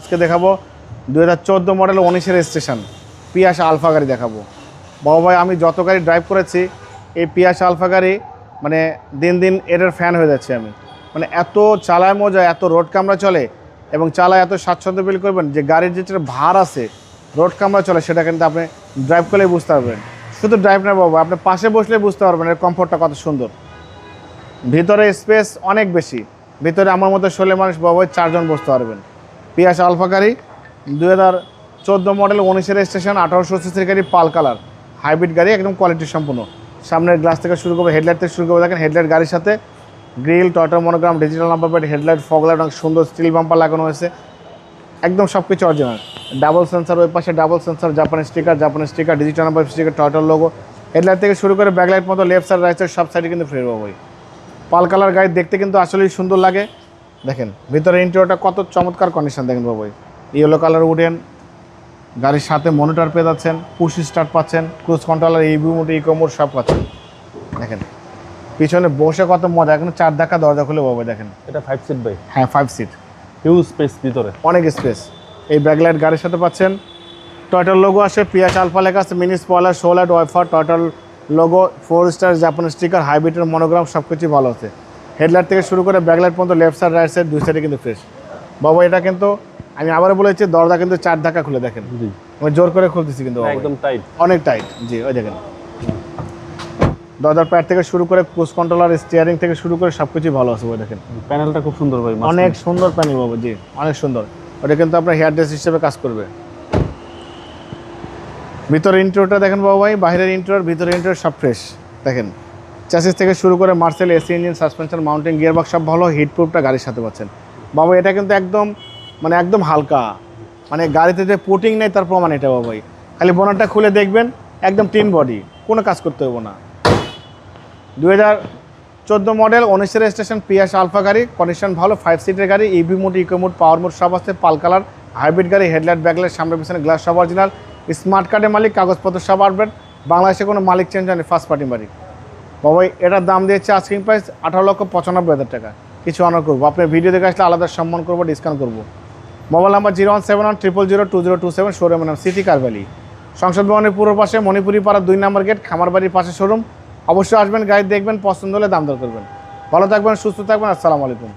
আজকে দেখাবো 2014 মডেল 19-এর রেজিস্ট্রেশন পিয়াস আলফা গাড়ি দেখাবো। বাবা ভাই, আমি যত গাড়ি ড্রাইভ করেছি এই পিয়াস আলফা গাড়ি মানে দিন দিন এটার ফ্যান হয়ে যাচ্ছে আমি। মানে এত চালায় মজা, এত রোড কামরা চলে এবং চালায় এত স্বাচ্ছন্দ্য ফিল করবেন যে গাড়ির যেটা ভার আছে রোড কামরা চলে সেটা কিন্তু আপনি ড্রাইভ করলেই বুঝতে পারবেন। শুধু ড্রাইভ না বাবা, আপনি পাশে বসলে বুঝতে পারবেন এর কমফোর্টটা কত সুন্দর। ভিতরে স্পেস অনেক বেশি, ভিতরে আমার মতো 16 মানুষ বাবা 4 জন বসতে পারবেন। পিয়াস আলফা গাড়ি 2014 মডেল 19-এর রেজিস্ট্রেশন 1800 সিসির গাড়ি, পাল কালার হাইব্রিড গাড়ি, একদম কোয়ালিটি সম্পূর্ণ। সামনের গ্লাস থেকে শুরু করবে, হেডলাইট থেকে শুরু করবে। দেখেন হেডলাইট গাড়ির সাথে grill, Toyota monogram, digital number plate, headlight, fog light, অনেক সুন্দর স্টিল বাম্পার লাগানো হয়েছে, একদম সব কিছু অরিজিনাল। ডাবল সেন্সার, ওই পাশে ডাবল সেন্সার, জাপানি স্টিকার, ডিজিটাল নাম্বার স্টিকার, টয়টার লোগো। হেডলাইট থেকে শুরু করে ব্যাকলাইট মতো লেফট সাইড রাইট সাইড সব সাইডে কিন্তু ফ্রি পাবো। পাল কালার গাড়ি দেখতে কিন্তু আসলেই সুন্দর লাগে। দেখেন ভিতরে ইন্টেরিয়রটা কত চমৎকার কন্ডিশন দেখেন বাবুই। ইয়েলো কালার উডেন, গাড়ির সাথে মনিটর পেয়ে যাচ্ছেন, পুশ স্টার্ট পাচ্ছেন, cruise controller, EV mode, eco mode সব পাচ্ছেন। দেখেন পিছনে বসে কত মজা, এখন 4 ধাক্কা দরজা খুলে বাবু। দেখেন এটা 5 সিট ভাই। হ্যাঁ 5 সিট, হিউজ স্পেস ভিতরে, অনেক স্পেস। এই ব্যাকলাইট গাড়ির সাথে পাচ্ছেন। টয়টার লোগো আসে, পিয়াস আলফা লেখা আছে, mini spoiler, show light, wiper, টয়টার লোগো, 4 স্টার, জাপানি স্টিকার, হাইব্রিডের মনোগ্রাম সব কিছুই ভালো আছে। হেডলাইট থেকে শুরু করে ব্যাকলাইট পর্যন্ত লেফট সাইড রাইট সাইড দুই সাইডে কিন্তু ফ্রেশ বাবা। এটা কিন্তু আমি আবার বলেছি দরজা কিন্তু 4 ধাক্কা খুলে। দেখেন আমি জোর করে খুলতেছি কিন্তু একদম টাইট, অনেক টাইট। জি ওই দেখেন দরজার প্যাড থেকে শুরু করে ক্রুজ কন্ট্রোলার, স্টিয়ারিং থেকে শুরু করে সব কিছুই ভালো আছে। ওই দেখেন প্যানেলটা খুব সুন্দর ভাই, অনেক সুন্দর প্যানেল বাবু। জি অনেক সুন্দর, ওটা কিন্তু আপনার হেয়ার ড্রেস হিসেবে কাজ করবে। ভিতরে ইন্টেরিয়রটা দেখেন বাবু ভাই, বাইরের ইন্টেরিয়র ভিতরে ইন্টেরিয়র সব ফ্রেশ। দেখেন চ্যাসিস থেকে শুরু করে Marcel, AC engine, suspension, mountain, gearbox সব ভালো। হিটপ্রুফটা গাড়ির সাথে পাচ্ছেন বাবু। এটা কিন্তু একদম মানে একদম হালকা, মানে গাড়িতে যে পুটিং নেই তার প্রমাণ এটা বাবু ভাই। খালি বোনারটা খুলে দেখবেন একদম টিন বডি, কোনো কাজ করতে হবে না। 2014 মডেল 19-এর রেজিস্ট্রেশন পিয়াস আলফা গাড়ি, কন্ডিশন ভালো, 5 সিটের গাড়ি, EV mode, eco mode, power mode সব আছে। পাল কালার হাইব্রিড গাড়ি, হেডলাইট, ব্যাকলাইট, সামনে পিছনে গ্লাস সব অরিজিনাল। স্মার্ট কার্ডের মালিক, কাগজপত্র সব আপডেট। বাংলাদেশে কোনো মালিক চেঞ্জ হয়নি, ফার্স্ট পার্টি মালিক বাবাই। এটার দাম দিয়েছে আস্কিং প্রাইস 18,95,000 টাকা। কিছু অনার করবো, আপনার ভিডিও দেখে আসলে আলাদা সম্মান করবো, ডিসকাউন্ট করবো। মোবাইল নাম্বার 01710002027, শোরুমের নাম সিটি কার ভ্যালি, সংসদ ভবনের পূর্ব পাশে, মণিপুরি পাড়া 2 নম্বর গেট, খামার বাড়ির পাশে শোরুম। অবশ্যই আসবেন, গাড়ি দেখবেন, পছন্দ হলে দাম দর করবেন। ভালো থাকবেন, সুস্থ থাকবেন, আসসালামু আলাইকুম।